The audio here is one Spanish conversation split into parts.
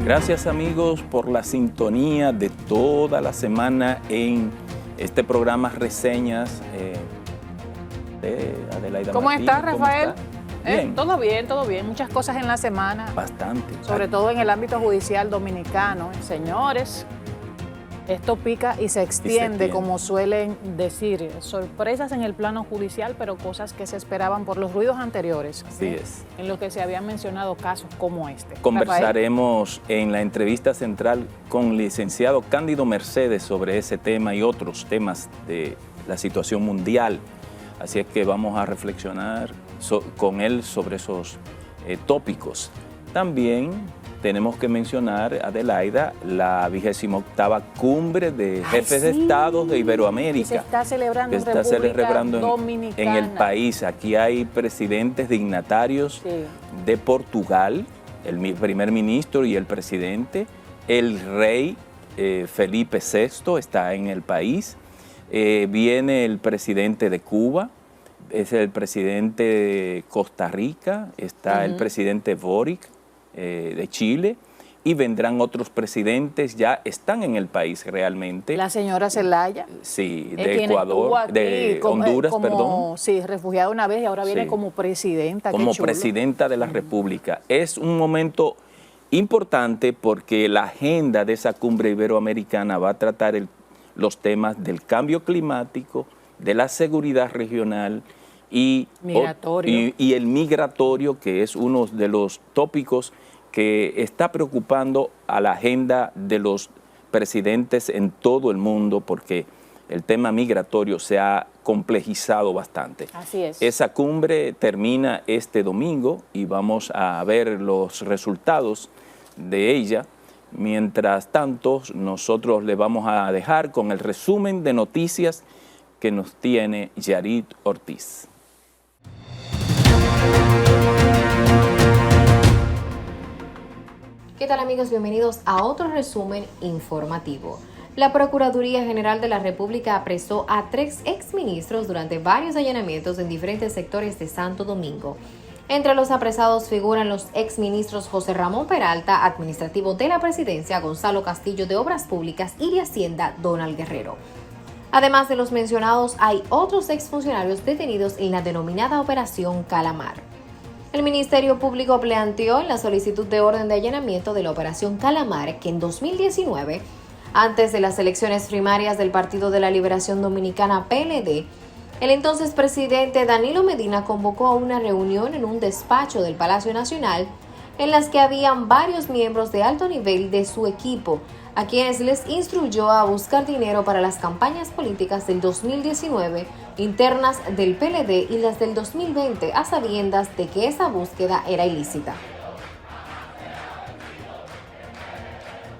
Gracias amigos por la sintonía de toda la semana en este programa Reseñas de Adelaida ¿Cómo Martínez. está, Rafael? Bien. Todo bien, todo bien. Muchas cosas en la semana. Bastante. Sobre todo en el ámbito judicial dominicano. Señores, esto pica y se extiende, como suelen decir. Sorpresas en el plano judicial, pero cosas que se esperaban por los ruidos anteriores. Así es. En lo que se habían mencionado casos como este. Conversaremos en la entrevista central con el licenciado Cándido Mercedes sobre ese tema y otros temas de la situación mundial. Así es que vamos a reflexionar con él sobre esos tópicos. También tenemos que mencionar, Adelaida, la 28ª Cumbre de Jefes de Estados de Iberoamérica. Que se está celebrando que en está República celebrando Dominicana. en el país. Aquí hay presidentes dignatarios de Portugal, el primer ministro y el presidente. El rey Felipe VI está en el país. Viene el presidente de Cuba. Es el presidente de Costa Rica. Está el presidente Boric de Chile, y vendrán otros presidentes, ya están en el país realmente. La señora Zelaya. Sí, de Ecuador, de Honduras, perdón. Sí, refugiada una vez y ahora viene como presidenta. Como presidenta de la República. Es un momento importante porque la agenda de esa cumbre iberoamericana va a tratar los temas del cambio climático, de la seguridad regional y el migratorio, que es uno de los tópicos que está preocupando a la agenda de los presidentes en todo el mundo, porque el tema migratorio se ha complejizado bastante. Así es. Esa cumbre termina este domingo y vamos a ver los resultados de ella. Mientras tanto, nosotros le vamos a dejar con el resumen de noticias que nos tiene Yarit Ortiz. ¿Qué tal amigos? Bienvenidos a otro resumen informativo. La Procuraduría General de la República apresó a 3 exministros durante varios allanamientos en diferentes sectores de Santo Domingo. Entre los apresados figuran los exministros José Ramón Peralta, administrativo de la Presidencia, Gonzalo Castillo de Obras Públicas y de Hacienda, Donald Guerrero. Además de los mencionados, hay otros exfuncionarios detenidos en la denominada Operación Calamar. El Ministerio Público planteó en la solicitud de orden de allanamiento de la Operación Calamar que en 2019, antes de las elecciones primarias del Partido de la Liberación Dominicana PLD, el entonces presidente Danilo Medina convocó a una reunión en un despacho del Palacio Nacional en las que habían varios miembros de alto nivel de su equipo, a quienes les instruyó a buscar dinero para las campañas políticas del 2019, internas del PLD y las del 2020, a sabiendas de que esa búsqueda era ilícita.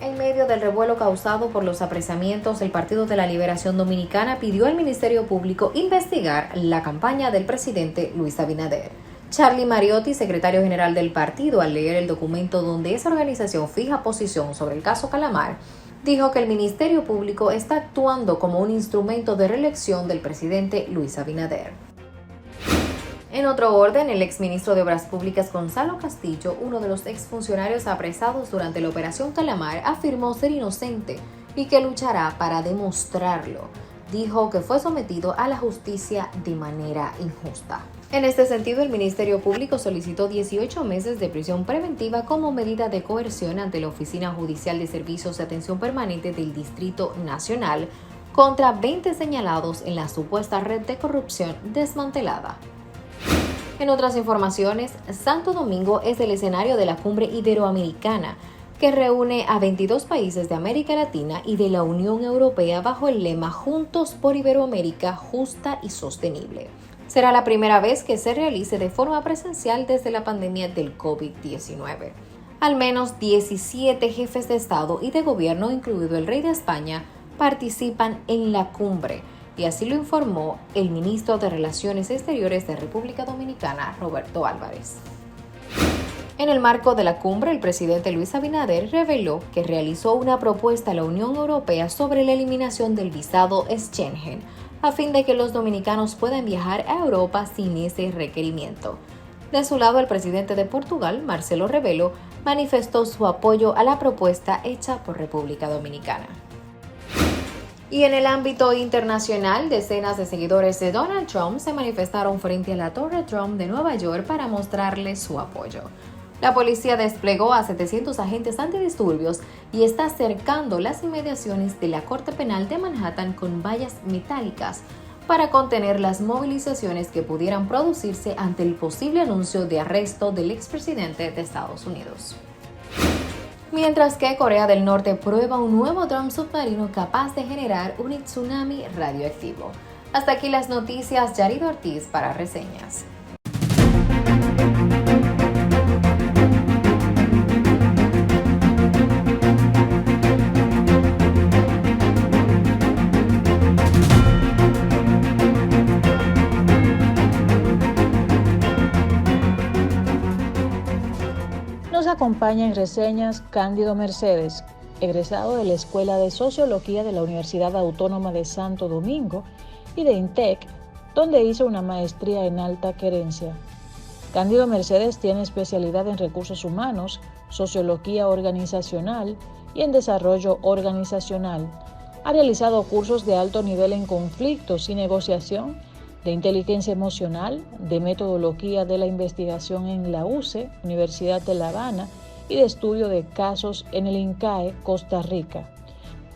En medio del revuelo causado por los apresamientos, el Partido de la Liberación Dominicana pidió al Ministerio Público investigar la campaña del presidente Luis Abinader. Charlie Mariotti, secretario general del partido, al leer el documento donde esa organización fija posición sobre el caso Calamar, dijo que el Ministerio Público está actuando como un instrumento de reelección del presidente Luis Abinader. En otro orden, el exministro de Obras Públicas Gonzalo Castillo, uno de los exfuncionarios apresados durante la Operación Calamar, afirmó ser inocente y que luchará para demostrarlo. Dijo que fue sometido a la justicia de manera injusta. En este sentido, el Ministerio Público solicitó 18 meses de prisión preventiva como medida de coerción ante la Oficina Judicial de Servicios de Atención Permanente del Distrito Nacional contra 20 señalados en la supuesta red de corrupción desmantelada. En otras informaciones, Santo Domingo es el escenario de la Cumbre Iberoamericana, que reúne a 22 países de América Latina y de la Unión Europea bajo el lema Juntos por Iberoamérica, justa y sostenible. Será la primera vez que se realice de forma presencial desde la pandemia del COVID-19. Al menos 17 jefes de Estado y de Gobierno, incluido el Rey de España, participan en la cumbre, y así lo informó el ministro de Relaciones Exteriores de República Dominicana, Roberto Álvarez. En el marco de la cumbre, el presidente Luis Abinader reveló que realizó una propuesta a la Unión Europea sobre la eliminación del visado Schengen, a fin de que los dominicanos puedan viajar a Europa sin ese requerimiento. De su lado, el presidente de Portugal, Marcelo Rebelo, manifestó su apoyo a la propuesta hecha por República Dominicana. Y en el ámbito internacional, decenas de seguidores de Donald Trump se manifestaron frente a la Torre Trump de Nueva York para mostrarle su apoyo. La policía desplegó a 700 agentes antidisturbios y está cercando las inmediaciones de la Corte Penal de Manhattan con vallas metálicas para contener las movilizaciones que pudieran producirse ante el posible anuncio de arresto del expresidente de Estados Unidos. Mientras que Corea del Norte prueba un nuevo dron submarino capaz de generar un tsunami radioactivo. Hasta aquí las noticias. Yarid Ortiz para Reseñas. Nos acompaña en Reseñas Cándido Mercedes, egresado de la Escuela de Sociología de la Universidad Autónoma de Santo Domingo y de INTEC, donde hizo una maestría en alta gerencia. Cándido Mercedes tiene especialidad en recursos humanos, sociología organizacional y en desarrollo organizacional. Ha realizado cursos de alto nivel en conflictos y negociación, de inteligencia emocional, de metodología de la investigación en la UCE, Universidad de La Habana, y de estudio de casos en el INCAE, Costa Rica.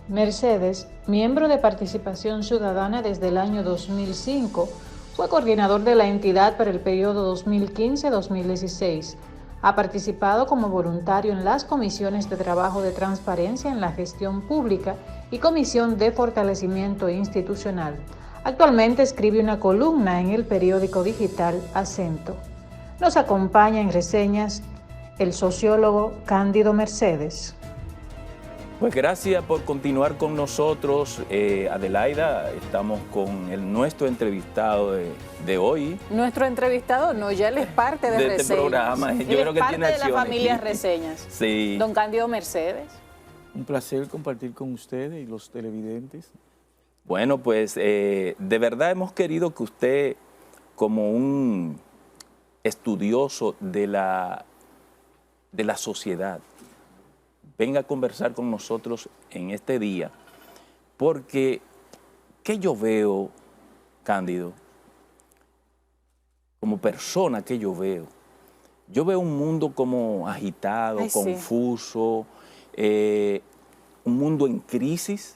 Mercedes, miembro de Participación Ciudadana desde el año 2005, fue coordinador de la entidad para el periodo 2015-2016. Ha participado como voluntario en las comisiones de trabajo de transparencia en la gestión pública y comisión de fortalecimiento institucional. Actualmente escribe una columna en el periódico digital Acento. Nos acompaña en Reseñas el sociólogo Cándido Mercedes. Pues gracias por continuar con nosotros, Adelaida. Estamos con nuestro entrevistado de hoy. Nuestro entrevistado, no, ya él es parte de Reseñas. Este programa. Yo creo que tiene parte de la acciones. familia Reseñas. Sí. Don Cándido Mercedes. Un placer compartir con ustedes y los televidentes. Bueno, pues de verdad hemos querido que usted, como un estudioso de la sociedad, venga a conversar con nosotros en este día, porque ¿qué yo veo, Cándido? Como persona, ¿qué yo veo? Yo veo un mundo como agitado, confuso, un mundo en crisis,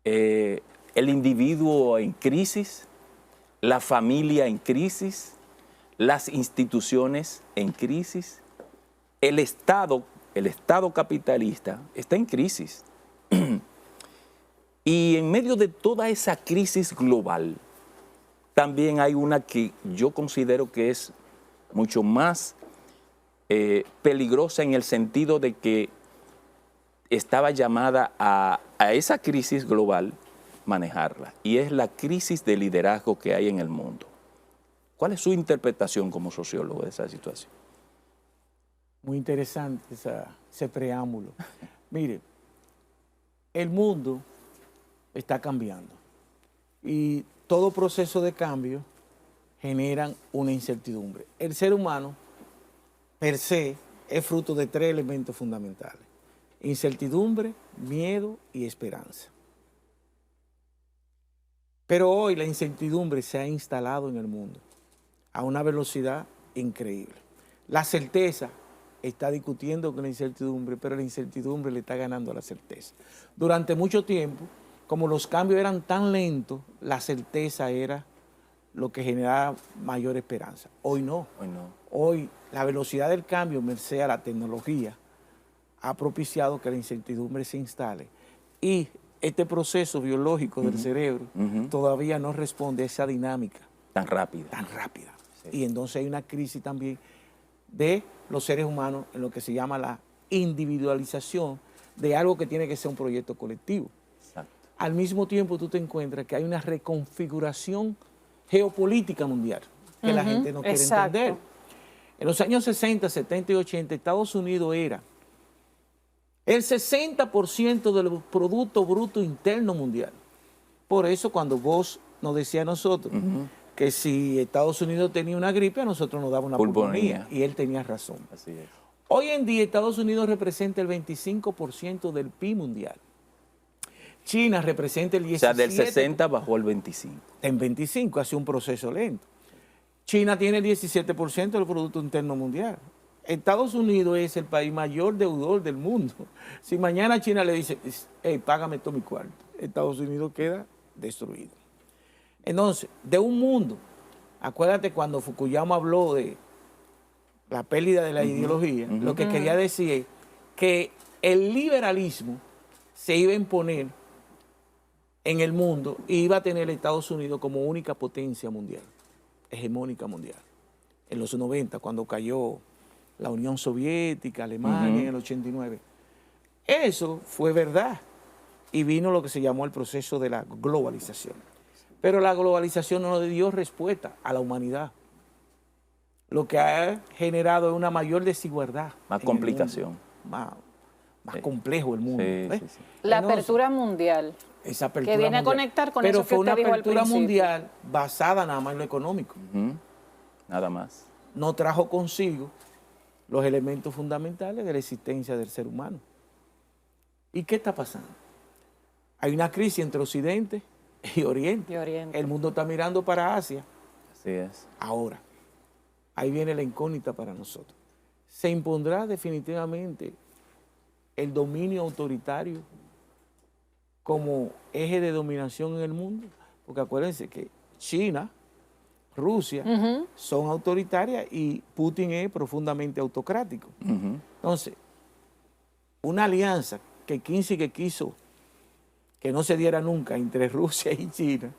el individuo en crisis, la familia en crisis, las instituciones en crisis, el Estado capitalista está en crisis. Y en medio de toda esa crisis global, también hay una que yo considero que es mucho más peligrosa en el sentido de que estaba llamada a esa crisis global manejarla, y es la crisis de liderazgo que hay en el mundo. ¿Cuál es su interpretación como sociólogo de esa situación? Muy interesante ese preámbulo. Mire, el mundo está cambiando y todo proceso de cambio genera una incertidumbre. El ser humano, per se, es fruto de 3 elementos fundamentales: incertidumbre, miedo y esperanza. Pero hoy la incertidumbre se ha instalado en el mundo a una velocidad increíble. La certeza está discutiendo con la incertidumbre, pero la incertidumbre le está ganando a la certeza. Durante mucho tiempo, como los cambios eran tan lentos, la certeza era lo que generaba mayor esperanza. Hoy no. Hoy la velocidad del cambio, merced a la tecnología, ha propiciado que la incertidumbre se instale. Y este proceso biológico del cerebro todavía no responde a esa dinámica tan rápida. Sí. Y entonces hay una crisis también de los seres humanos en lo que se llama la individualización de algo que tiene que ser un proyecto colectivo. Exacto. Al mismo tiempo tú te encuentras que hay una reconfiguración geopolítica mundial que la gente no quiere entender. En los años 60, 70 y 80, Estados Unidos era el 60% del Producto Bruto Interno Mundial. Por eso cuando vos nos decía a nosotros que si Estados Unidos tenía una gripe, a nosotros nos daba una pulmonía. Y él tenía razón. Así es. Hoy en día Estados Unidos representa el 25% del PIB mundial. China representa el 17%. O sea, del 60 bajó al 25. En 25, hace un proceso lento. China tiene el 17% del Producto Interno Mundial. Estados Unidos es el país mayor deudor del mundo. Si mañana China le dice, hey, págame todo mi cuarto, Estados Unidos queda destruido. Entonces, de un mundo, acuérdate cuando Fukuyama habló de la pérdida de la ideología, lo que quería decir es que el liberalismo se iba a imponer en el mundo y iba a tener a Estados Unidos como única potencia mundial, hegemónica mundial. En los 90, cuando cayó la Unión Soviética, Alemania en el 89. Eso fue verdad y vino lo que se llamó el proceso de la globalización. Pero la globalización no le dio respuesta a la humanidad. Lo que ha generado es una mayor desigualdad. Más complicación. Más complejo el mundo. Sí, sí, sí. La apertura mundial. Esa apertura que viene mundial. a conectar con Pero eso que fue usted una dijo al apertura principio. mundial basada nada más en lo económico. Nada más. No trajo consigo los elementos fundamentales de la existencia del ser humano. ¿Y qué está pasando? Hay una crisis entre Occidente y Oriente. El mundo está mirando para Asia. Así es. Ahora, ahí viene la incógnita para nosotros. ¿Se impondrá definitivamente el dominio autoritario como eje de dominación en el mundo? Porque acuérdense que China, Rusia, son autoritarias y Putin es profundamente autocrático. Entonces, una alianza que Kissinger quiso que no se diera nunca entre Rusia y China,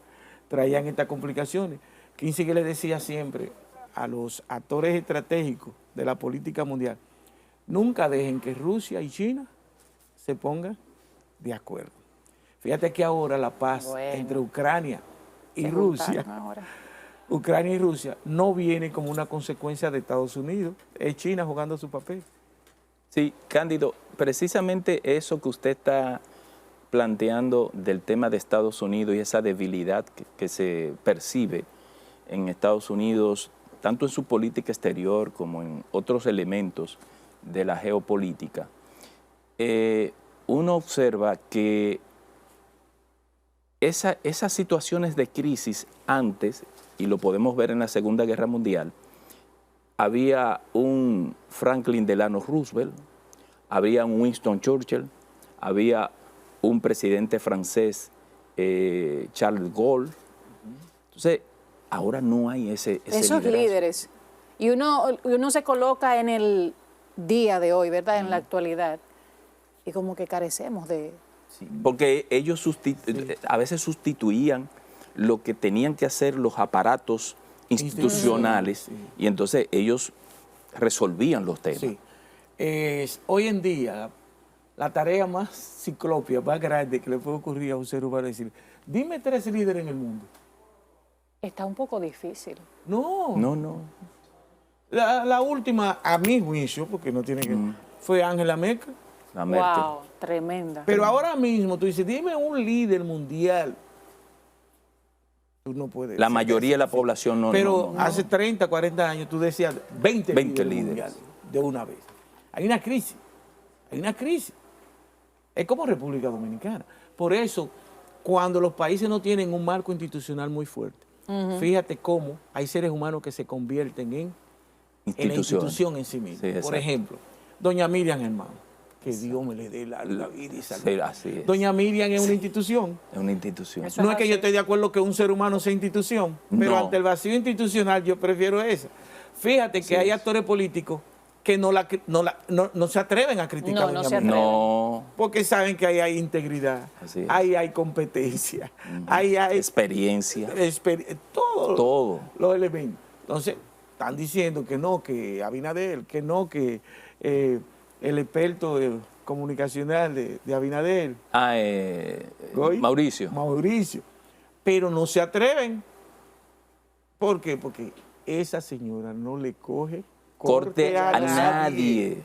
traían estas complicaciones. Kissinger le decía siempre a los actores estratégicos de la política mundial, nunca dejen que Rusia y China se pongan de acuerdo. Fíjate que ahora la paz entre Ucrania y Rusia, Ucrania y Rusia no viene como una consecuencia de Estados Unidos, es China jugando su papel. Sí, Cándido, precisamente eso que usted está planteando del tema de Estados Unidos y esa debilidad que se percibe en Estados Unidos, tanto en su política exterior como en otros elementos de la geopolítica, uno observa que esas situaciones de crisis antes, y lo podemos ver en la Segunda Guerra Mundial, había un Franklin Delano Roosevelt, había un Winston Churchill, había un presidente francés, Charles de Gaulle. Entonces, ahora no hay ese esos liderazgo. líderes. Y uno se coloca en el día de hoy, ¿verdad? En la actualidad. Y como que carecemos de... Sí, porque ellos a veces sustituían lo que tenían que hacer los aparatos institucionales y entonces ellos resolvían los temas. Sí. Hoy en día, la tarea más ciclópea, más grande que le puede ocurrir a un ser humano es decir, dime 3 líderes en el mundo. Está un poco difícil. No. La última, a mi juicio, porque no tiene que... fue Angela Merkel. La Merkel. Wow, tremenda. Pero ahora mismo tú dices, dime un líder mundial. Tú no puedes. La mayoría de la población no. Pero hace 30, 40 años tú decías 20 líderes mundiales de una vez. Hay una crisis. Es como República Dominicana. Por eso, cuando los países no tienen un marco institucional muy fuerte, fíjate cómo hay seres humanos que se convierten en la institución en sí misma. Sí, por ejemplo, doña Miriam Hermano. Que Dios me le dé la vida y salud. Así es. Doña Miriam es una institución. Es una institución. No es que yo esté de acuerdo que un ser humano sea institución, pero ante el vacío institucional yo prefiero esa. Fíjate que hay actores políticos que no se atreven a criticar a Doña Miriam. No. Porque saben que ahí hay integridad, ahí hay competencia, ahí hay experiencia. Todo los elementos. Entonces, están diciendo que no, que Abinader, que no, que... el experto comunicacional de Abinader. Mauricio. Pero no se atreven. ¿Por qué? Porque esa señora no le coge corte a nadie.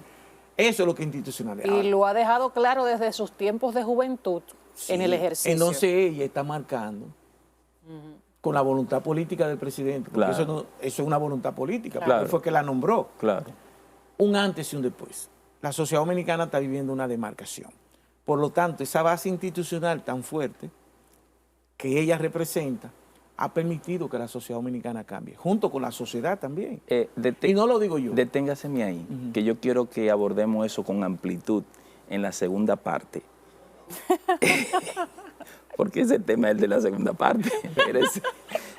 Eso es lo que es institucional. Y lo ha dejado claro desde sus tiempos de juventud en el ejercicio. Entonces ella está marcando con la voluntad política del presidente, porque Claro. eso es una voluntad política, Claro. porque fue que la nombró. Claro. Un antes y un después. La sociedad dominicana está viviendo una demarcación. Por lo tanto, esa base institucional tan fuerte que ella representa ha permitido que la sociedad dominicana cambie, junto con la sociedad también. Y no lo digo yo. Deténgaseme ahí, que yo quiero que abordemos eso con amplitud en la segunda parte. Porque ese tema es el de la segunda parte.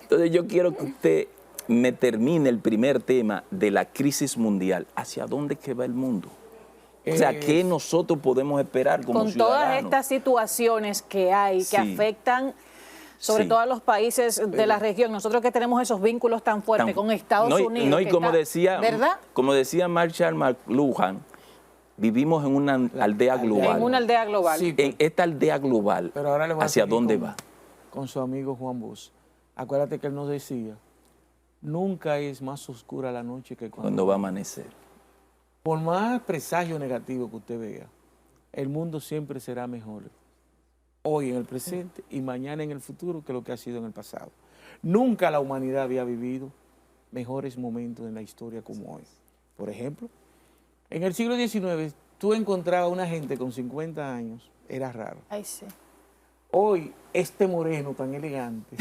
Entonces yo quiero que usted me termine el primer tema de la crisis mundial. ¿Hacia dónde que va el mundo? O sea, ¿qué nosotros podemos esperar como con ciudadanos? todas estas situaciones que hay, que Sí. afectan sobre Sí. todo a los países de la región, nosotros que tenemos esos vínculos tan fuertes con Estados Unidos. No, y que como está- decía, ¿verdad? como decía Marshall McLuhan, vivimos en una aldea global. En una aldea global. Sí, En esta aldea global, pero ahora le voy a ¿hacia seguir dónde con- va? Con su amigo Juan Bosch. Acuérdate que él nos decía, nunca es más oscura la noche que ¿Cuándo va a amanecer? Por más presagio negativo que usted vea, el mundo siempre será mejor hoy en el presente y mañana en el futuro que lo que ha sido en el pasado. Nunca la humanidad había vivido mejores momentos en la historia como hoy. Por ejemplo, en el siglo XIX tú encontrabas una gente con 50 años, era raro. Ay, sí. Hoy, este moreno tan elegante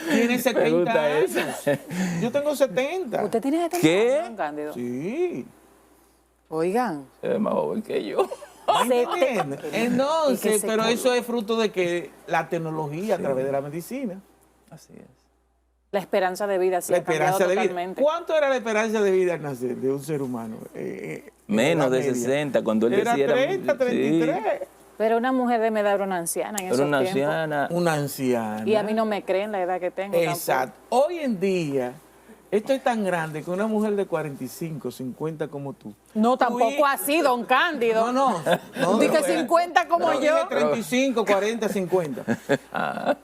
tiene 70 Pregunta años. esa. Yo tengo 70. ¿Usted tiene 70 ¿Qué? años, don Cándido? Sí. Oigan. Es más joven que yo. ¿Me entiendes? Y que Entonces, se pero coló. eso es fruto de que la tecnología a través de la medicina, Así es. La esperanza de vida sí la ha cambiado esperanza de vida. totalmente. ¿Cuánto era la esperanza de vida al nacer de un ser humano? Menos en la de media? 60, cuando él Era decía... 30, 33. Pero una mujer de mi edad era una anciana en Era esos una tiempos. anciana. Una anciana. Y a mí no me creen la edad que tengo. Exacto. Hoy en día, esto es tan grande que una mujer de 45, 50 como tú. No, Tú tampoco y- así, don Cándido. No. Dije 50 como No, yo. dije 35, 40, 50. Las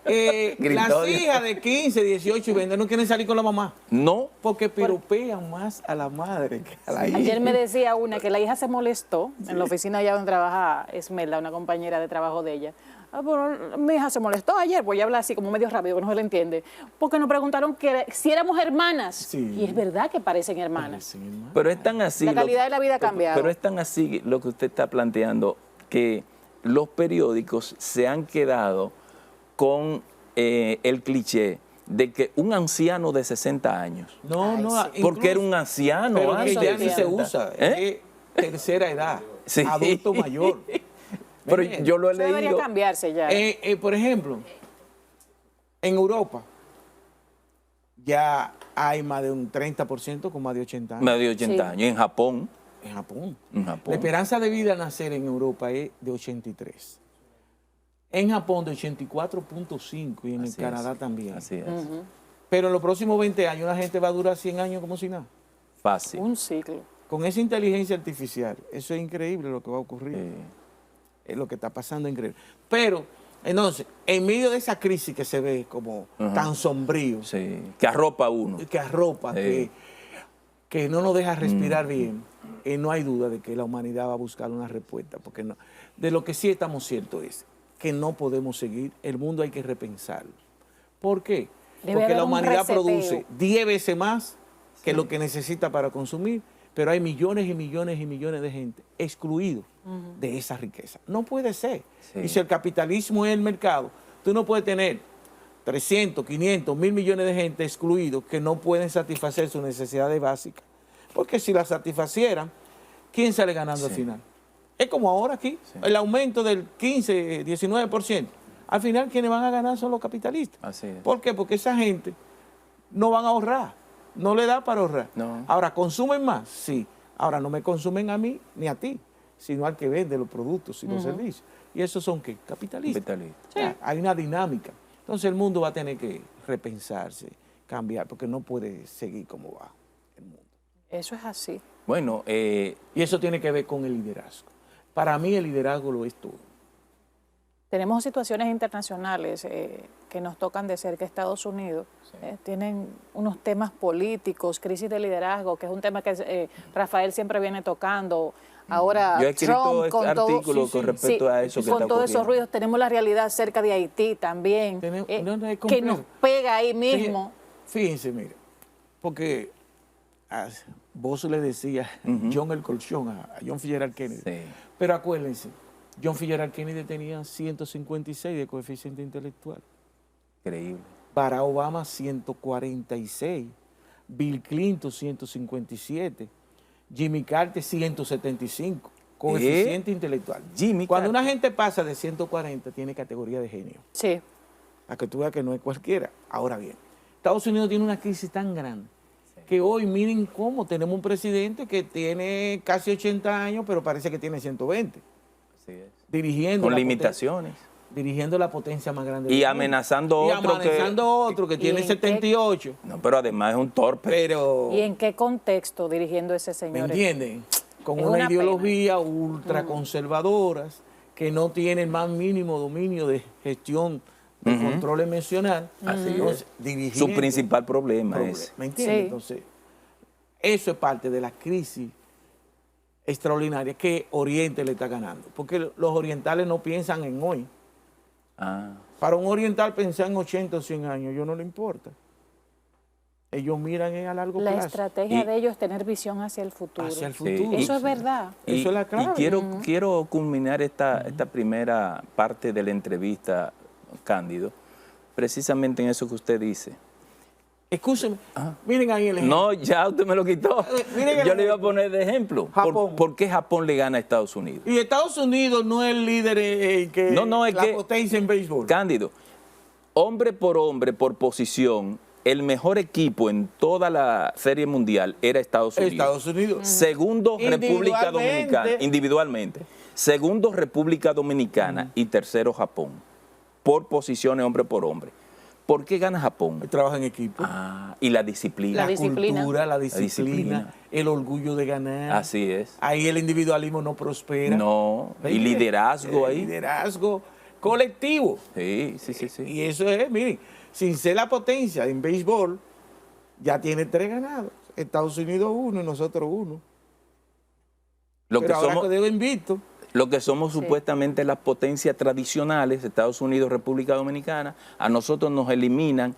Gritó. hijas de 15, 18 y 20 no quieren salir con la mamá. No, Porque piropean más a la madre que a la hija. Ayer me decía una que la hija se molestó en la oficina allá donde trabaja Esmeralda, una compañera de trabajo de ella. Ah, bueno, mi hija se molestó ayer, voy a hablar así como medio rápido, que no se le entiende, porque nos preguntaron que si éramos hermanas. Sí. Y es verdad que parecen hermanas. Sí, hermano. pero es tan así... La calidad de la vida ha cambiado. Pero es tan así lo que usted está planteando, que los periódicos se han quedado con el cliché de que un anciano de 60 años, No, no. porque era incluso- un anciano Pero que antes ya de ni se 60. usa. ¿Eh? Es tercera edad. Sí. Adulto mayor. Pero ¿Me yo lo he Eso debería leído. cambiarse ya. Por ejemplo, en Europa ya hay más de un 30% con más de 80 años. Más de 80 Sí. años. En Japón. En Japón. En La Japón. esperanza de vida al nacer en Europa es de 83. En Japón de 84.5 y en Así el Canadá es. también. Así es. Pero en los próximos 20 años la gente va a durar 100 años como si nada. Fácil. Un ciclo. Con esa inteligencia artificial, eso es increíble lo que va a ocurrir. Sí. Es lo que está pasando, increíble. Pero, entonces, en medio de esa crisis que se ve como tan sombrío, Sí. Que arropa a uno. que arropa, Sí. que no nos deja respirar bien, no hay duda de que la humanidad va a buscar una respuesta. Porque no, de lo que sí estamos ciertos es que no podemos seguir, el mundo hay que repensarlo. ¿Por qué? Debe Porque haber la un humanidad reseteo. produce 10 veces más que lo que necesita para consumir, pero hay millones y millones y millones de gente excluidos de esa riqueza. No puede ser. Sí. Y si el capitalismo es el mercado, tú no puedes tener 300, 500, 1.000 millones de gente excluidos que no pueden satisfacer sus necesidades básicas. Porque si las satisfacieran, ¿quién sale ganando al final? Es como ahora aquí, el aumento del 15, 19%. Al final, quienes van a ganar son los capitalistas. Así es. ¿Por qué? Porque esa gente no van a ahorrar, no le da para ahorrar. No. Ahora, ¿consumen más? Sí. Ahora, no me consumen a mí ni a ti, sino al que vende los productos y los servicios. ¿Y esos son qué? Capitalistas. Capitalista. O sea, hay una dinámica. Entonces el mundo va a tener que repensarse, cambiar, porque no puede seguir como va el mundo. Eso es así. Bueno, Y eso tiene que ver con el liderazgo. Para mí el liderazgo lo es todo. tenemos situaciones internacionales que nos tocan de cerca. Estados Unidos tienen unos temas políticos, crisis de liderazgo, que es un tema que Rafael siempre viene tocando. Ahora yo he escrito Trump con artículos con respecto a eso que con está todos esos ocurriendo. ruidos. Tenemos la realidad cerca de Haití también, que nos pega ahí mismo. Fíjense, mire, porque vos le decías John el Colchón a John Fitzgerald Kennedy, pero acuérdense, John Fitzgerald Kennedy tenía 156 de coeficiente intelectual. Increíble. Barack Obama 146, Bill Clinton 157, Jimmy Carter 175, coeficiente intelectual. Cuando una gente pasa de 140 tiene categoría de genio. Sí. A que tú veas que no es cualquiera. Ahora bien, Estados Unidos tiene una crisis tan grande que hoy miren cómo tenemos un presidente que tiene casi 80 años, pero parece que tiene 120. Así es. Dirigiendo con limitaciones. Dirigiendo la potencia más grande Y del amenazando mundo. otro otro que tiene 78. No, pero además es un torpe. Pero, ¿Y en qué contexto dirigiendo ese señor? ¿me entienden? Con Es una una ideología ultraconservadoras que no tiene el más mínimo dominio de gestión de control emocional. Así es. Dirigiendo. Su principal problema es. ¿Me entiendes? Sí. Entonces, eso es parte de la crisis extraordinaria que Oriente le está ganando. Porque los orientales no piensan en hoy. Para un oriental pensar en 80 o 100 años, yo no le importa. Ellos miran a largo plazo. La estrategia de ellos es tener visión hacia el futuro. Hacia el futuro. Eso es verdad. Eso es la clave. Y quiero culminar esta primera parte de la entrevista, Cándido, precisamente en eso que usted dice. Escúcheme, miren ahí el ejemplo. No, ya usted me lo quitó. Yo le iba a poner de ejemplo. ¿Por qué Japón le gana a Estados Unidos? Y Estados Unidos no es el líder que es la potencia en béisbol. Cándido, hombre, por posición, el mejor equipo en toda la Serie Mundial era Estados Unidos. Estados Unidos. Segundo, República Dominicana, individualmente. Segundo, República Dominicana y tercero, Japón. Por posiciones, hombre por hombre. ¿Por qué gana Japón? Trabaja en equipo. Y la disciplina. La disciplina. Cultura, la disciplina, el orgullo de ganar. Así es. Ahí el individualismo no prospera. No, y liderazgo ahí. Liderazgo colectivo. Sí. Y eso es, miren, sin ser la potencia en béisbol, ya tiene 3 ganados. Estados Unidos 1 y nosotros 1. Pero ahora quedó invicto. Lo que somos supuestamente las potencias tradicionales, Estados Unidos, República Dominicana, a nosotros nos eliminan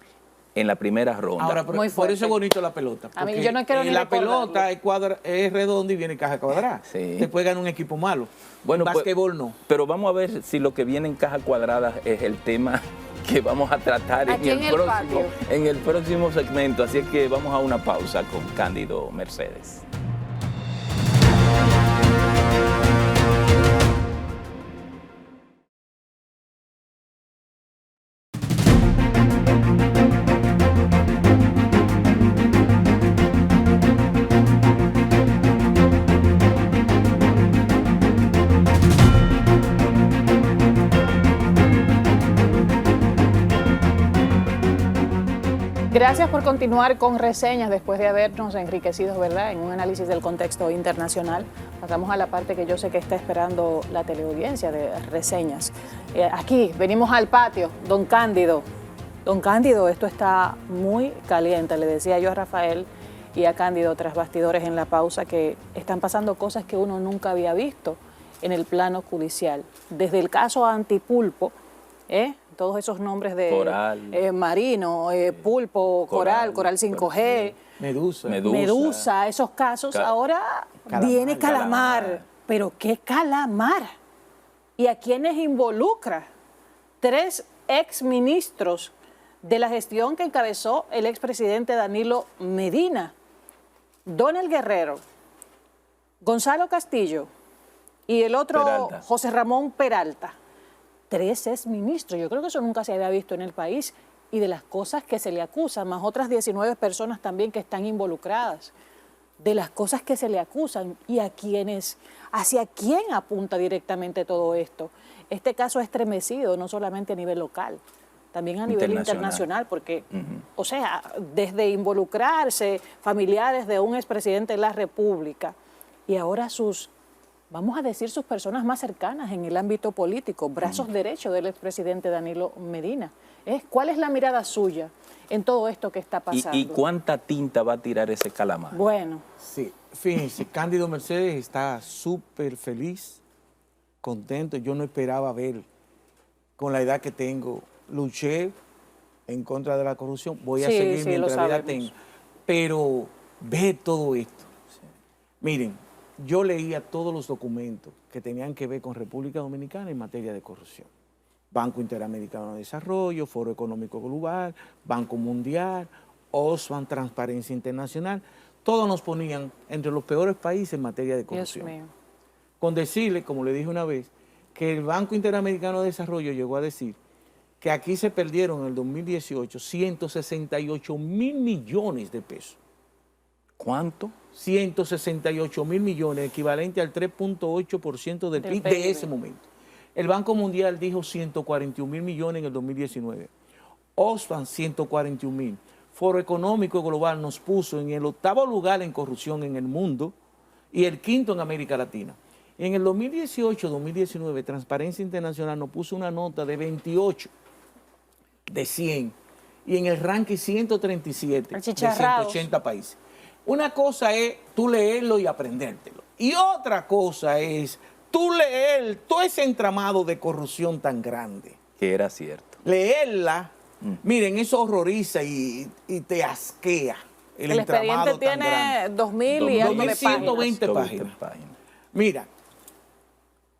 en la primera ronda. Ahora, por eso es bonito la pelota. A mí yo no quiero ni la recordarlo. pelota es redonda y viene en caja cuadrada. Sí. Después gana un equipo malo. Bueno, basquetbol no. Pero vamos a ver si lo que viene en caja cuadrada es el tema que vamos a tratar en el próximo segmento. Así es que vamos a una pausa con Cándido Mercedes. Gracias por continuar con reseñas después de habernos enriquecido, ¿verdad?, en un análisis del contexto internacional. Pasamos a la parte que yo sé que está esperando la teleaudiencia de reseñas. Aquí venimos al patio, don Cándido. Don Cándido, esto está muy caliente. Le decía yo a Rafael y a Cándido tras bastidores en la pausa que están pasando cosas que uno nunca había visto en el plano judicial. Desde el caso Antipulpo, todos esos nombres de Coral, Marino, Pulpo, Coral 5G, Medusa, esos casos. Ahora viene Calamar. Pero ¿qué Calamar? ¿Y a quiénes involucra? 3 exministros de la gestión que encabezó el expresidente Danilo Medina, Donald Guerrero, Gonzalo Castillo y el otro Peralta. José Ramón Peralta. 3 exministros, yo creo que eso nunca se había visto en el país, y de las cosas que se le acusan, más otras 19 personas también que están involucradas, de las cosas que se le acusan y hacia quién apunta directamente todo esto. Este caso ha estremecido no solamente a nivel local, también a nivel internacional, porque, o sea, desde involucrarse familiares de un expresidente de la República y ahora sus vamos a decir, sus personas más cercanas en el ámbito político, brazos derechos del expresidente Danilo Medina. ¿Cuál es la mirada suya en todo esto que está pasando? ¿Y cuánta tinta va a tirar ese calamar? Bueno. Sí, fíjense, Cándido Mercedes está súper feliz, contento. Yo no esperaba ver, con la edad que tengo, luché en contra de la corrupción. Voy a seguir mientras la vida tenga. Pero ver todo esto. Sí. Miren, yo leía todos los documentos que tenían que ver con República Dominicana en materia de corrupción. Banco Interamericano de Desarrollo, Foro Económico Global, Banco Mundial, Oxfam, Transparencia Internacional, todos nos ponían entre los peores países en materia de corrupción. Dios mío. Con decirle, como le dije una vez, que el Banco Interamericano de Desarrollo llegó a decir que aquí se perdieron en el 2018 168 mil millones de pesos. ¿Cuánto? 168 mil millones, equivalente al 3.8% del PIB de ese momento. El Banco Mundial dijo 141 mil millones en el 2019. Oxfam, 141 mil. Foro Económico Global nos puso en el 8º lugar en corrupción en el mundo y el 5º en América Latina. En el 2018-2019, Transparencia Internacional nos puso una nota de 28 de 100 y en el ranking 137 de 180 países. Una cosa es tú leerlo y aprendértelo. Y otra cosa es tú leer todo ese entramado de corrupción tan grande. Que era cierto. Leerla, miren, eso horroriza y te asquea el entramado expediente tan tiene grande. 2.000 y algo de 2120 páginas. Mira,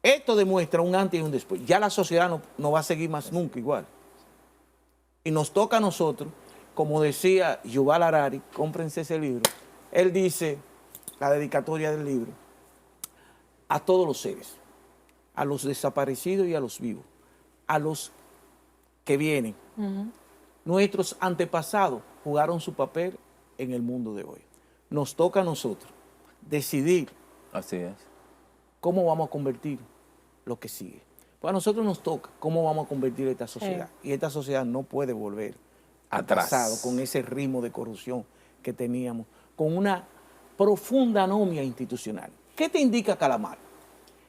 esto demuestra un antes y un después. Ya la sociedad no va a seguir más nunca igual. Y nos toca a nosotros, como decía Yuval Harari, cómprense ese libro. Él dice, la dedicatoria del libro, a todos los seres, a los desaparecidos y a los vivos, a los que vienen. Nuestros antepasados jugaron su papel en el mundo de hoy. Nos toca a nosotros decidir. Así es. ¿Cómo vamos a convertir lo que sigue? Pues a nosotros nos toca cómo vamos a convertir esta sociedad. Y esta sociedad no puede volver atrás pasado con ese ritmo de corrupción que teníamos, con una profunda anomia institucional. ¿Qué te indica Calamar?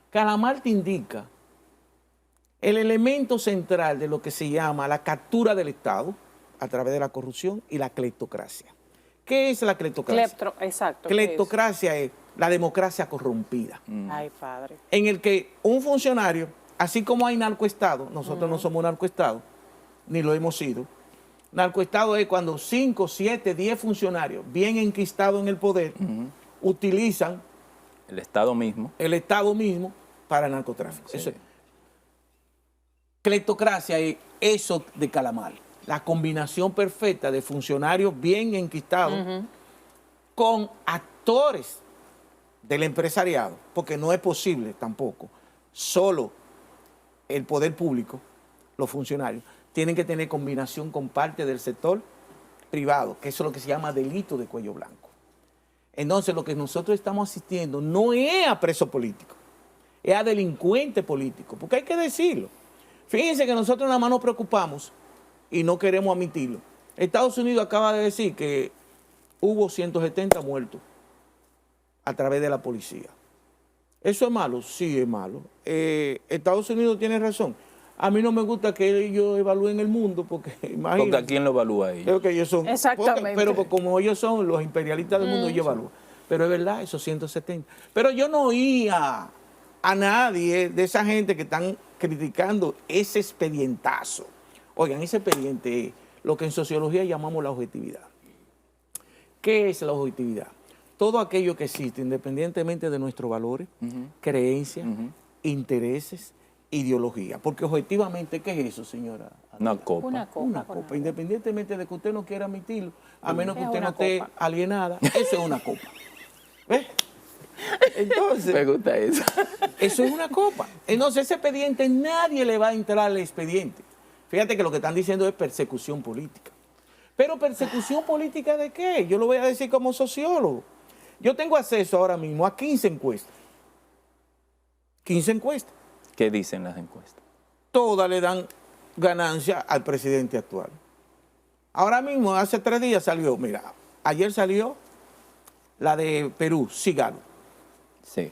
Calamar te indica el elemento central de lo que se llama la captura del Estado a través de la corrupción y la cleptocracia. ¿Qué es la cleptocracia? Exacto. Cleptocracia es la democracia corrompida. Ay, padre. En el que un funcionario, así como hay narcoestado, nosotros no somos narcoestado, ni lo hemos sido. Narcoestado es cuando 5, 7, 10 funcionarios bien enquistados en el poder utilizan el Estado mismo para el narcotráfico. Sí. Eso es. Cleptocracia es eso de Calamar, la combinación perfecta de funcionarios bien enquistados con actores del empresariado, porque no es posible tampoco, solo el poder público, los funcionarios, tienen que tener combinación con parte del sector privado, que eso es lo que se llama delito de cuello blanco. Entonces, lo que nosotros estamos asistiendo no es a preso político, es a delincuente político, porque hay que decirlo. Fíjense que nosotros nada más nos preocupamos y no queremos admitirlo. Estados Unidos acaba de decir que hubo 170 muertos a través de la policía. ¿Eso es malo? Sí, es malo. Estados Unidos tiene razón. A mí no me gusta que ellos evalúen el mundo porque, imagínate. Porque ¿a quién lo evalúa ellos? Creo que ellos son. Exactamente. Pero como ellos son los imperialistas del mundo, ellos evalúan. Pero es verdad, esos 170. Pero yo no oía a nadie de esa gente que están criticando ese expedientazo. Oigan, ese expediente es lo que en sociología llamamos la objetividad. ¿Qué es la objetividad? Todo aquello que existe, independientemente de nuestros valores, creencias, intereses, ideología. Porque objetivamente, ¿qué es eso, señora? Una copa. Una copa. Independientemente de que usted no quiera admitirlo, a menos que usted no esté alienada, eso es una copa. ¿Ves? Entonces, me gusta eso. Eso es una copa. Entonces, ese expediente, nadie le va a entrar al expediente. Fíjate que lo que están diciendo es persecución política. ¿Pero persecución política de qué? Yo lo voy a decir como sociólogo. Yo tengo acceso ahora mismo a 15 encuestas. 15 encuestas. ¿Qué dicen las encuestas? Todas le dan ganancia al presidente actual. Ahora mismo, hace 3 días salió, mira, ayer salió la de Perú, Sigalo. Sí.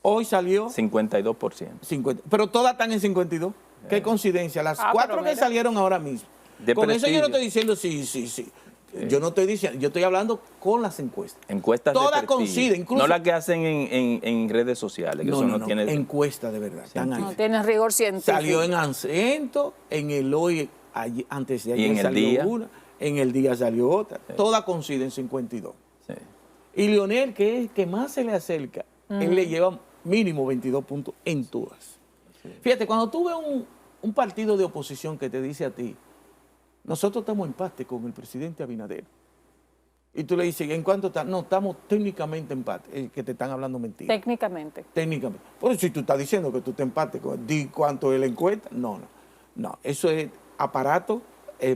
Hoy salió 52%. 50, pero todas están en 52. Qué coincidencia. Las 4 que salieron ahora mismo. Con eso yo no estoy diciendo sí. Yo no estoy diciendo, yo estoy hablando con las encuestas. Encuestas todas de coinciden, incluso. No las que hacen en redes sociales. Que No, tiene encuestas de verdad. Están ahí. No tiene rigor científico. Salió en Ancento, en el hoy, antes de ayer en salió el día. una, en el día salió otra. Sí. Todas coinciden 52. Sí. Y Leonel, que es el que más se le acerca, él le lleva mínimo 22 puntos en todas. Sí. Fíjate, cuando tú ves un partido de oposición que te dice a ti, nosotros estamos en empate con el presidente Abinader, y tú le dices, ¿en cuánto está? No, estamos técnicamente en empate, que te están hablando mentiras. Técnicamente. Técnicamente. Por eso si tú estás diciendo que tú te empates, di cuánto es la encuesta, no, eso es aparato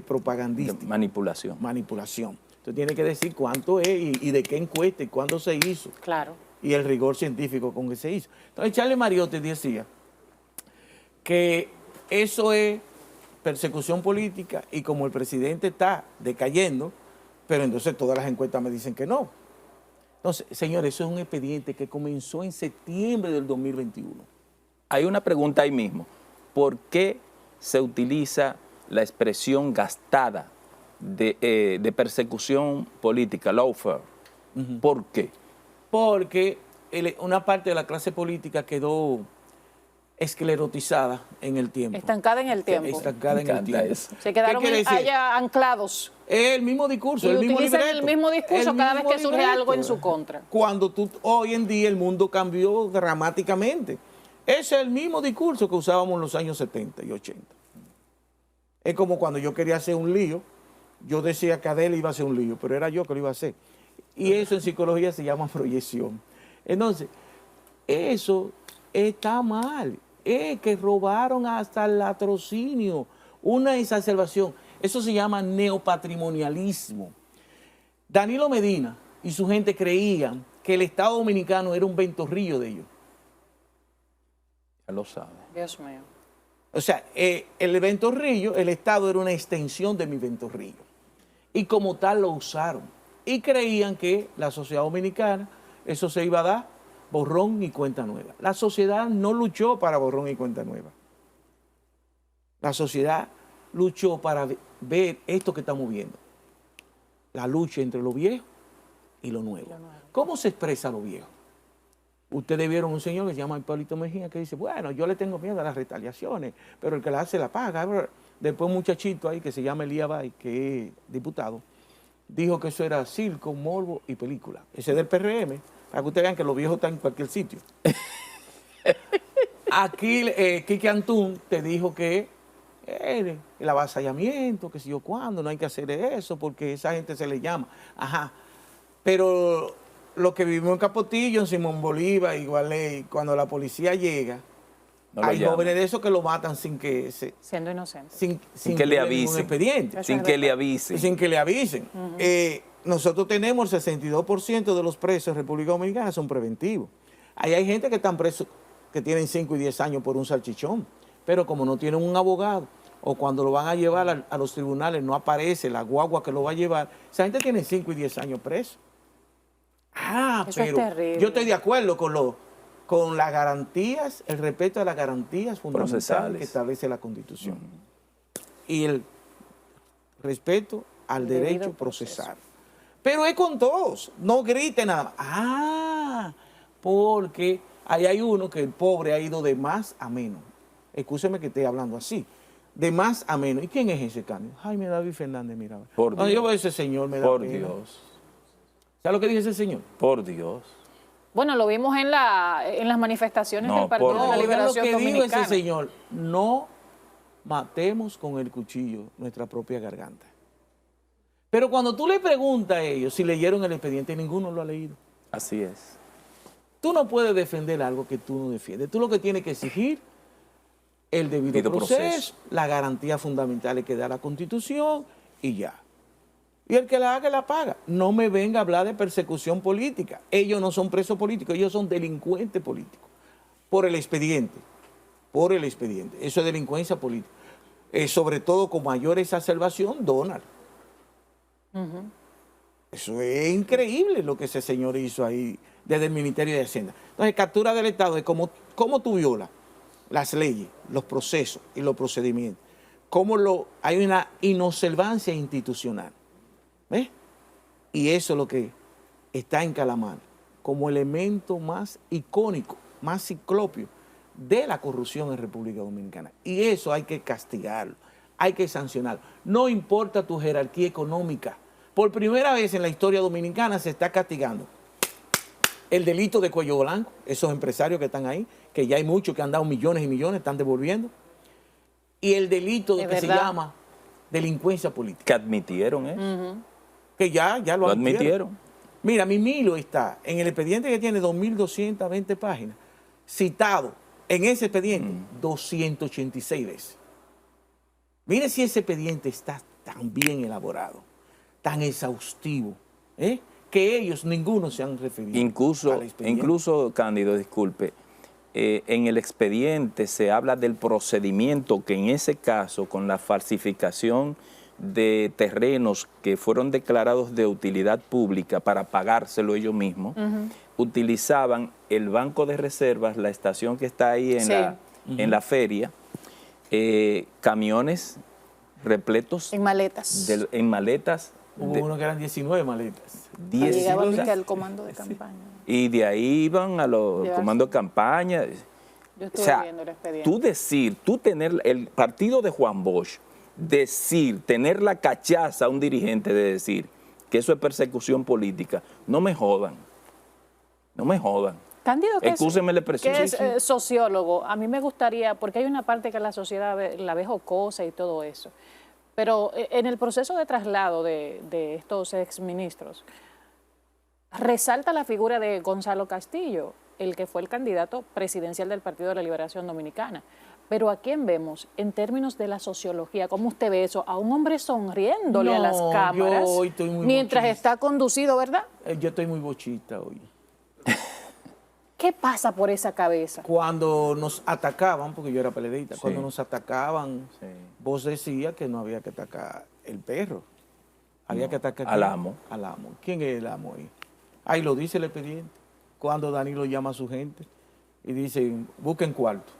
propagandístico. Manipulación. Tú tienes que decir cuánto es y de qué encuesta y cuándo se hizo. Claro. Y el rigor científico con que se hizo. Entonces Charles Mariotti decía que eso es persecución política y como el presidente está decayendo, pero entonces todas las encuestas me dicen que no. Entonces, señores, eso es un expediente que comenzó en septiembre del 2021. Hay una pregunta ahí mismo. ¿Por qué se utiliza la expresión gastada de persecución política, lawfare? ¿Por qué? Porque una parte de la clase política quedó esclerotizada en el tiempo. Estancada en el tiempo. Estancada en el tiempo. Eso. Se quedaron allá anclados. Es el mismo discurso, Y el mismo utilizan libreto. el mismo discurso cada vez que surge algo en su libreto. contra. Cuando hoy en día el mundo cambió dramáticamente. Ese es el mismo discurso que usábamos en los años 70 y 80. Es como cuando yo quería hacer un lío, yo decía que Adele iba a hacer un lío, pero era yo que lo iba a hacer. Y eso en psicología se llama proyección. Entonces, eso está mal. Es que robaron hasta el latrocinio, una exacerbación. Eso se llama neopatrimonialismo. Danilo Medina y su gente creían que el Estado Dominicano era un ventorrillo de ellos. Ya lo sabe. Dios mío. O sea, el ventorrillo, el Estado era una extensión de mi ventorrillo. Y como tal lo usaron. Y creían que la sociedad dominicana, eso se iba a dar borrón y cuenta nueva. La sociedad no luchó para borrón y cuenta nueva. La sociedad luchó para ver esto que estamos viendo. La lucha entre lo viejo y lo nuevo. ¿Cómo se expresa lo viejo? Ustedes vieron un señor que se llama Hipólito Mejía que dice, bueno, yo le tengo miedo a las retaliaciones, pero el que la hace la paga. Después un muchachito ahí que se llama Elías Bay, que es diputado, dijo que eso era circo, morbo y película. Ese es del PRM, para que ustedes vean que los viejos están en cualquier sitio. Aquí Quique Antún te dijo que el avasallamiento, que si yo cuándo, no hay que hacer eso, porque esa gente se le llama. Ajá. Pero lo que vivimos en Capotillo, en Simón Bolívar, igual cuando la policía llega, no hay jóvenes de esos que lo matan sin que siendo inocentes. Sin que le avisen. Expediente. Sin que le avisen. Sin que le avisen. Nosotros tenemos el 62% de los presos en República Dominicana son preventivos. Ahí hay gente que están presos que tienen 5 y 10 años por un salchichón, pero como no tienen un abogado, o cuando lo van a llevar a los tribunales no aparece la guagua que lo va a llevar, esa gente tiene 5 y 10 años preso. Eso pero es terrible. yo estoy de acuerdo con las garantías, el respeto a las garantías fundamentales procesales que establece la Constitución. Y el respeto al derecho procesal. Pero es con todos, no griten nada más. Porque ahí hay uno que el pobre ha ido de más a menos. Escúcheme que esté hablando así. De más a menos. ¿Y quién es ese cambio? Jaime David Fernández Mirabal. Por Dios. Yo veo a ese señor, me da Por pena. Dios. ¿Sabes lo que dice ese señor? Por Dios. Bueno, lo vimos en las manifestaciones del Partido de la Oiga Liberación lo que dijo Dominicana. ese señor, no matemos con el cuchillo nuestra propia garganta. Pero cuando tú le preguntas a ellos si leyeron el expediente, ninguno lo ha leído. Así es. Tú no puedes defender algo que tú no defiendes. Tú lo que tienes que exigir el debido proceso, las garantías fundamentales que da la Constitución y ya. Y el que la haga, la paga. No me venga a hablar de persecución política. Ellos no son presos políticos, ellos son delincuentes políticos. Por el expediente. Por el expediente. Eso es delincuencia política. Sobre todo con mayor exacerbación, Donald. Eso es increíble lo que ese señor hizo ahí desde el Ministerio de Hacienda. Entonces, captura del Estado es cómo tú violas las leyes, los procesos y los procedimientos. Hay una inobservancia institucional. ¿Ves? Y eso es lo que está en Calamar como elemento más icónico, más ciclopio de la corrupción en República Dominicana. Y eso hay que castigarlo, hay que sancionarlo. No importa tu jerarquía económica. Por primera vez en la historia dominicana se está castigando el delito de cuello blanco, esos empresarios que están ahí, que ya hay muchos que han dado millones y millones, están devolviendo. Y el delito de que se llama delincuencia política. Que admitieron eso. Que ya lo admitieron. Mira, mi Milo está en el expediente que tiene 2.220 páginas, citado en ese expediente 286 veces. Mire si ese expediente está tan bien elaborado, tan exhaustivo, que ellos ninguno se han referido Incluso, Cándido, disculpe, en el expediente se habla del procedimiento que en ese caso, con la falsificación de terrenos que fueron declarados de utilidad pública para pagárselo ellos mismos, utilizaban el banco de reservas, la estación que está ahí en la feria, camiones repletos. En maletas. En maletas. Hubo uno que eran 19 maletas. Llegaban al comando de campaña. Y de ahí iban a los comandos de campaña. Yo estuve viendo el expediente. Tú tener el partido de Juan Bosch, tener la cachaza a un dirigente de decir que eso es persecución política, no me jodan. No me jodan. Cándido, excúseme la expresión. Que es sociólogo, a mí me gustaría, porque hay una parte que la sociedad la ve jocosa y todo eso, pero en el proceso de traslado de estos exministros, resalta la figura de Gonzalo Castillo, el que fue el candidato presidencial del Partido de la Liberación Dominicana. Pero ¿a quién vemos en términos de la sociología? ¿Cómo usted ve eso? A un hombre sonriéndole a las cámaras mientras está conducido, ¿verdad? Yo estoy muy bochita hoy. ¿Qué pasa por esa cabeza? Cuando nos atacaban, porque yo era peledeísta, cuando nos atacaban, vos decías que no había que atacar el perro. Había que atacar al amo. Al amo. ¿Quién es el amo ahí? Ahí lo dice el expediente. Cuando Danilo llama a su gente y dicen, busquen cuarto.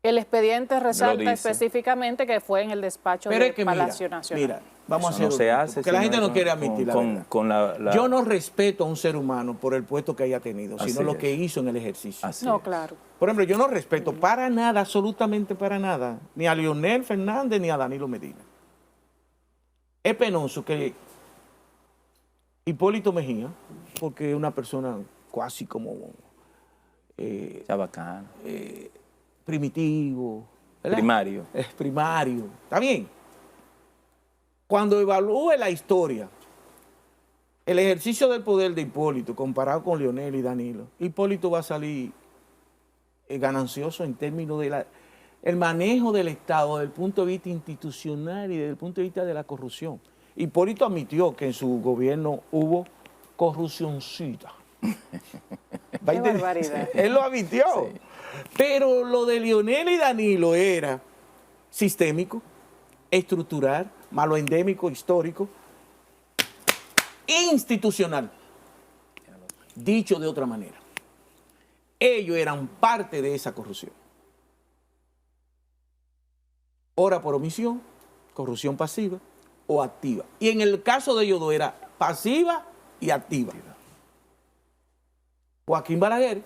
El expediente resalta específicamente que fue en el despacho del Palacio Nacional. Mira, vamos a hacer no se hace, porque la gente no quiere admitir la verdad. Yo no respeto a un ser humano por el puesto que haya tenido, sino lo que hizo en el ejercicio. Claro. Por ejemplo, yo no respeto para nada, absolutamente para nada, ni a Leonel Fernández ni a Danilo Medina. Es penoso que Hipólito Mejía, porque es una persona casi como chabacano, primitivo, ¿verdad? Primario. Es primario, está bien. Cuando evalúe la historia, el ejercicio del poder de Hipólito comparado con Leonel y Danilo, Hipólito va a salir ganancioso en términos de el manejo del Estado desde el punto de vista institucional y desde el punto de vista de la corrupción. Hipólito admitió que en su gobierno hubo corrupcioncita. Qué barbaridad. Él lo admitió. Sí. Pero lo de Leonel y Danilo era sistémico, estructural, malo endémico, histórico, institucional. Dicho de otra manera, ellos eran parte de esa corrupción. Ora por omisión, corrupción pasiva o activa. Y en el caso de ellos dos era pasiva y activa. Joaquín Balaguer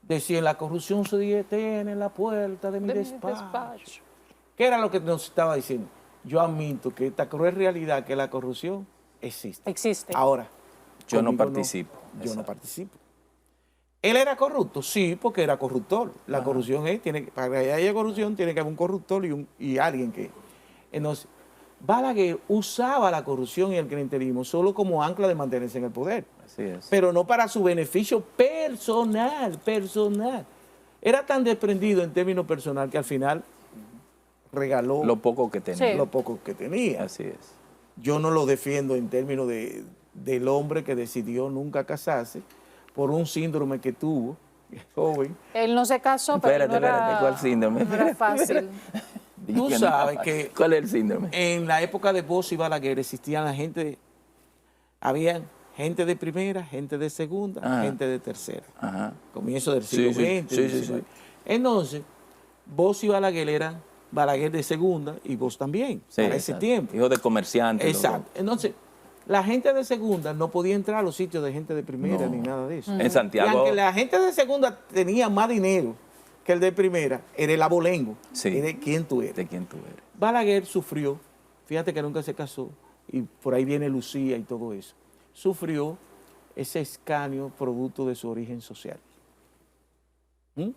decía, la corrupción se detiene en la puerta de mi despacho. ¿Qué era lo que nos estaba diciendo? Yo admito que esta cruel realidad que la corrupción existe. Ahora, yo no participo. Yo no participo. ¿Él era corrupto? Sí, porque era corruptor. La corrupción para que haya corrupción tiene que haber un corruptor y alguien que... Entonces, Balaguer usaba la corrupción y el clientelismo solo como ancla de mantenerse en el poder. Así es. Pero no para su beneficio personal. Era tan desprendido en términos personal que al final regaló lo poco que tenía. Sí. Lo poco que tenía. Así es. Yo no lo defiendo en términos del hombre que decidió nunca casarse por un síndrome que tuvo, joven. Él no se casó, pero espérate, ¿cuál síndrome? No era fácil. Tú sabes que... ¿Cuál es el síndrome? En la época de Bosch y Balaguer existían la gente había gente de primera, gente de segunda, gente de tercera. Ajá. Comienzo del siglo XX. Sí. Entonces, vos y Balaguer eran Balaguer de segunda y vos también, para ese tiempo. Hijo de comerciantes. Exacto. Entonces, la gente de segunda no podía entrar a los sitios de gente de primera ni nada de eso. En Santiago. Y aunque la gente de segunda tenía más dinero que el de primera, era el abolengo. Era de quién tú eres. De quién tú eres. Balaguer sufrió, fíjate que nunca se casó, y por ahí viene Lucía y todo eso. Sufrió ese escarnio producto de su origen social. Él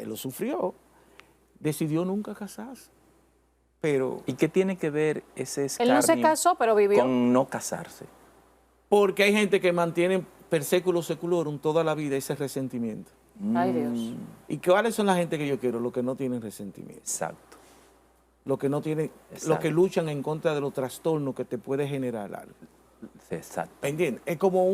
lo sufrió, decidió nunca casarse. Pero ¿y qué tiene que ver ese escarnio él no se casó, pero vivió con no casarse? porque hay gente que mantiene per século seculorum toda la vida ese resentimiento. Ay, Dios. ¿Y cuáles son la gente que yo quiero? Los que no tienen resentimiento. Exacto. Los que no tienen, los que luchan en contra de los trastornos que te puede generar algo. Exacto. ¿Entiendes? Es como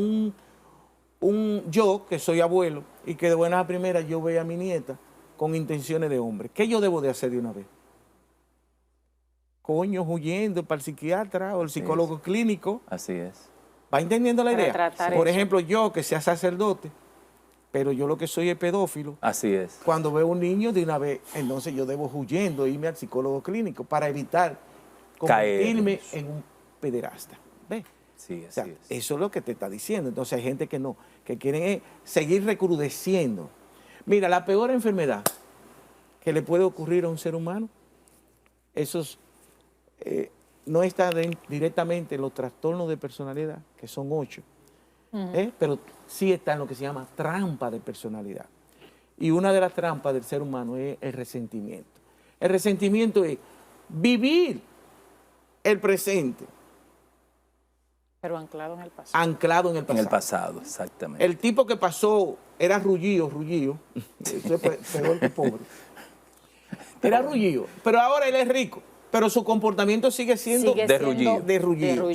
yo, que soy abuelo, y que de buenas a primeras yo veo a mi nieta con intenciones de hombre. ¿Qué yo debo de hacer de una vez? Coño, huyendo para el psiquiatra o el psicólogo clínico. Así es. ¿Va entendiendo la Para idea? tratar Por eso. ejemplo, yo que sea sacerdote, pero yo lo que soy es pedófilo. Así es. Cuando veo un niño de una vez, entonces yo debo huyendo, irme al psicólogo clínico para evitar convertirme en un pederasta. ¿Ves? Sí, O sea, así es. eso es lo que te está diciendo. Entonces hay gente que no, que quieren seguir recrudeciendo. Mira, la peor enfermedad que le puede ocurrir a un ser humano, no está directamente en los trastornos de personalidad, que son 8, pero sí está en lo que se llama trampa de personalidad. Y una de las trampas del ser humano es el resentimiento. El resentimiento es vivir el presente Pero anclado en el pasado. anclado en el pasado. En el pasado, exactamente. El tipo que pasó era rullío. Eso es peor que pobre. Era rullío, pero ahora él es rico. Pero su comportamiento sigue siendo de rullío. de rullío.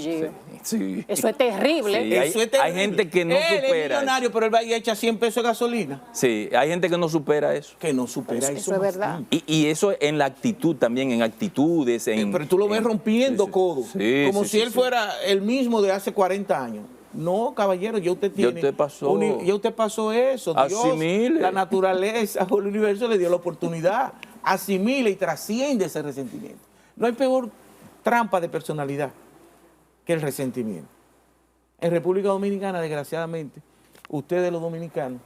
Sí. Eso es terrible. Sí, Eso es terrible. hay gente que no él supera es millonario, eso. pero él va y echa 100 pesos de gasolina. Sí, hay gente que no supera eso. Que no supera eso. Eso es verdad. Y eso en la actitud también, en actitudes. Pero tú lo ves rompiendo codos. Como si él fuera el mismo de hace 40 años. No, caballero, ya usted tiene. Ya usted pasó eso. Dios, asimile. la naturaleza o el universo le dio la oportunidad. Asimile y trasciende ese resentimiento. No hay peor trampa de personalidad que el resentimiento. En República Dominicana, desgraciadamente, ustedes los dominicanos,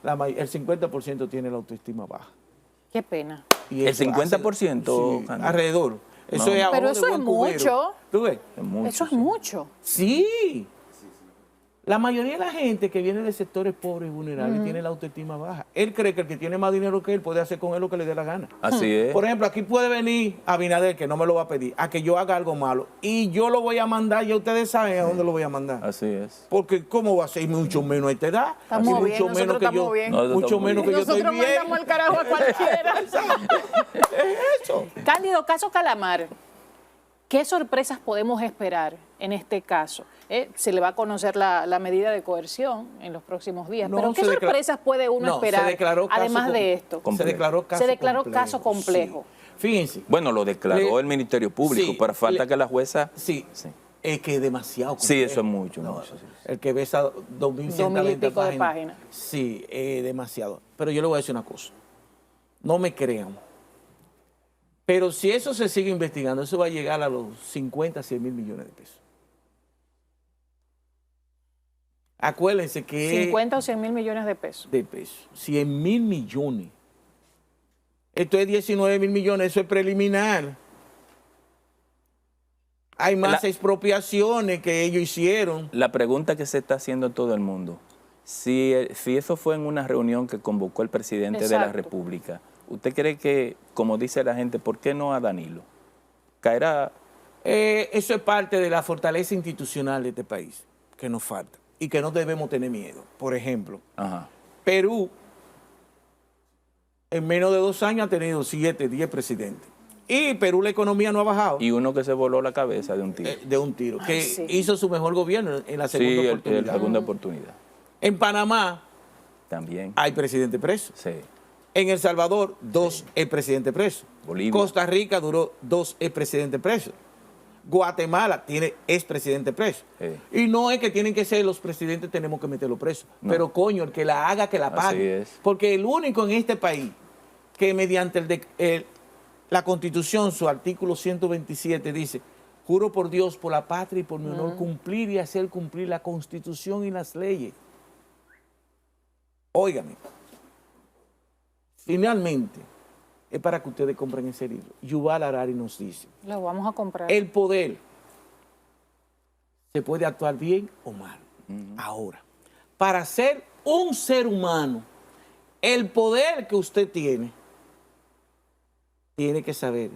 el 50% tiene la autoestima baja. Qué pena. Y El eso 50%, sí, Candy. alrededor. Eso No. es Pero de eso es buen cubero. mucho. ¿Tú ves? Es mucho, Eso es sí. mucho. Sí. La mayoría de la gente que viene de sectores pobres y vulnerables tiene la autoestima baja. Él cree que el que tiene más dinero que él puede hacer con él lo que le dé la gana. Así es. Por ejemplo, aquí puede venir Abinader, que no me lo va a pedir, a que yo haga algo malo. Y yo lo voy a mandar, ya ustedes saben a dónde lo voy a mandar. Así es. Porque ¿cómo va a ser? Mucho menos a esta edad. Estamos Y bien, mucho nosotros menos que estamos yo, bien. Nosotros mucho estamos menos que bien. yo estoy Nosotros bien. mandamos al carajo a cualquiera. Es eso. Cándido, caso Calamar, ¿qué sorpresas podemos esperar en este caso? Se le va a conocer la medida de coerción en los próximos días, No, pero ¿qué se declaró- sorpresas puede uno No, se esperar declaró caso además de esto? complejo. Se declaró caso Se declaró complejo. caso complejo. Sí. Fíjense. Bueno, lo declaró Le- el Ministerio Público, Sí, pero falta que la jueza... Sí. Sí. Es que es demasiado Sí, complejo. eso es mucho, No, mucho, sí. El que ve esa 2100 2000 y pico de páginas. Sí, es demasiado. Pero yo le voy a decir una cosa. No me crean. Pero si eso se sigue investigando, eso va a llegar a los 50, 100 mil millones de pesos. Acuérdense que 50 o 100 mil millones de pesos. de pesos. 100 mil millones. Esto es 19 mil millones, eso es preliminar. Hay más expropiaciones que ellos hicieron. La pregunta que se está haciendo todo el mundo, si eso fue en una reunión que convocó el presidente de la Exacto. República, ¿usted cree que, como dice la gente, por qué no a Danilo? Caerá... Eso es parte de la fortaleza institucional de este país, que nos falta y que no debemos tener miedo. Por ejemplo, Ajá. Perú en menos de 2 años ha tenido 7, 10 presidentes. Y Perú la economía no ha bajado Y uno que se voló la cabeza de un tiro. de un tiro, que sí. hizo su mejor gobierno en la Sí, segunda la oportunidad. segunda oportunidad. En Panamá También. hay presidente preso. Sí. En El Salvador, 2 expresidentes presos. Bolivia. Costa Rica duró 2 expresidentes presos. Guatemala tiene expresidente preso. Y no es que tienen que ser los presidentes, tenemos que meterlo preso. No. Pero coño, el que la haga, que la pague. Porque el único en este país que mediante la Constitución, su artículo 127 dice: juro por Dios, por la patria y por mi honor, cumplir y hacer cumplir la Constitución y las leyes. Óigame, finalmente, es para que ustedes compren ese libro. Yuval Harari nos dice: lo vamos a comprar. El poder se puede actuar bien o mal. Ahora, para ser un ser humano, el poder que usted tiene que saber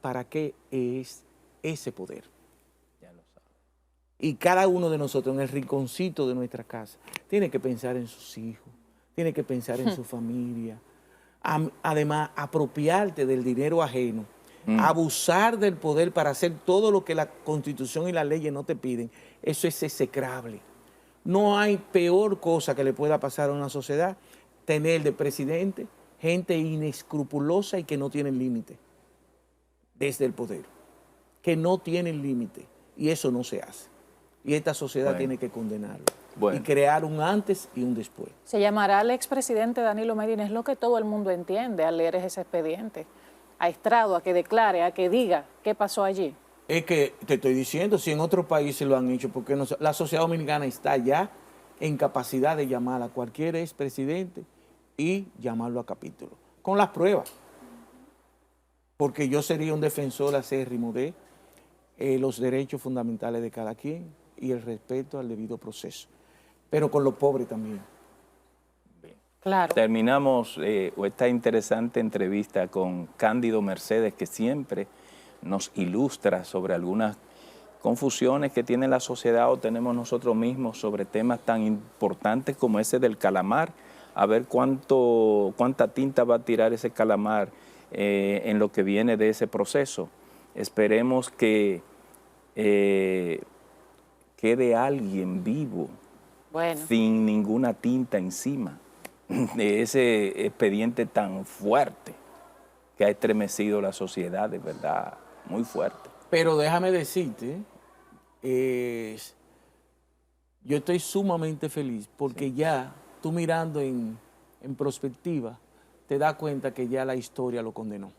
para qué es ese poder. Ya lo sabe. Y cada uno de nosotros, en el rinconcito de nuestra casa, tiene que pensar en sus hijos, tiene que pensar en su familia. Además, apropiarte del dinero ajeno, abusar del poder para hacer todo lo que la Constitución y las leyes no te piden, eso es execrable. No hay peor cosa que le pueda pasar a una sociedad, tener de presidente gente inescrupulosa y que no tienen límite desde el poder, que no tienen límite, y eso no se hace. Y esta sociedad tiene que condenarlo. Y crear un antes y un después. Se llamará al expresidente Danilo Medina, es lo que todo el mundo entiende al leer ese expediente. A estrado, a que declare, a que diga qué pasó allí. Es que te estoy diciendo, si en otros países lo han hecho, porque no, la sociedad dominicana está ya en capacidad de llamar a cualquier expresidente y llamarlo a capítulo, con las pruebas. Porque yo sería un defensor acérrimo de los derechos fundamentales de cada quien y el respeto al debido proceso. Pero con los pobres también. Bien. Claro. Terminamos esta interesante entrevista con Cándido Mercedes, que siempre nos ilustra sobre algunas confusiones que tiene la sociedad o tenemos nosotros mismos sobre temas tan importantes como ese del calamar. A ver cuánta tinta va a tirar ese calamar en lo que viene de ese proceso. Esperemos que quede alguien vivo, sin ninguna tinta encima de ese expediente tan fuerte que ha estremecido la sociedad, de verdad, muy fuerte. Pero déjame decirte, yo estoy sumamente feliz porque ya tú mirando en perspectiva te das cuenta que ya la historia lo condenó.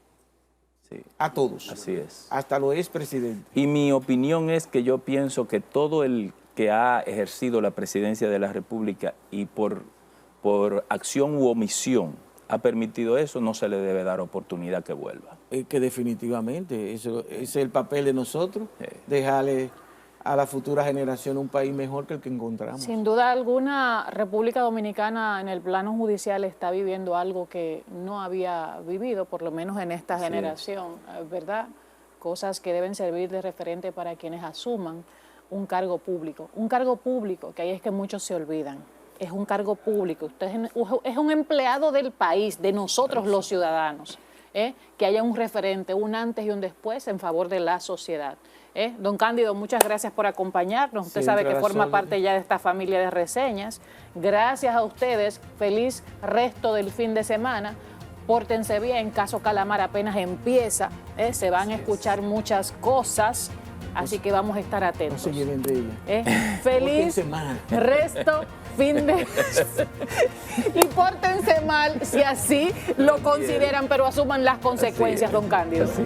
Sí. A todos. Así es. Hasta los expresidentes. Y mi opinión es que yo pienso que todo el que ha ejercido la presidencia de la República y por acción u omisión ha permitido eso, no se le debe dar oportunidad que vuelva. Es que definitivamente, ese es el papel de nosotros, dejarle a la futura generación un país mejor que el que encontramos. Sin duda alguna, República Dominicana en el plano judicial está viviendo algo que no había vivido, por lo menos en esta generación, ¿verdad? Cosas que deben servir de referente para quienes asuman un cargo público. Un cargo público, que ahí es que muchos se olvidan. Es un cargo público, usted es un empleado del país, de nosotros los ciudadanos, que haya un referente, un antes y un después en favor de la sociedad. Don Cándido, muchas gracias por acompañarnos. Usted sabe que forma parte ya de esta familia de reseñas. Gracias a ustedes, feliz resto del fin de semana. Pórtense bien, Caso Calamar apenas empieza, se van a escuchar muchas cosas, así que vamos a estar atentos. No se lleven de ella. Feliz resto, fin de... y pórtense mal si así lo consideran, pero asuman las consecuencias, don Cándido. Sí.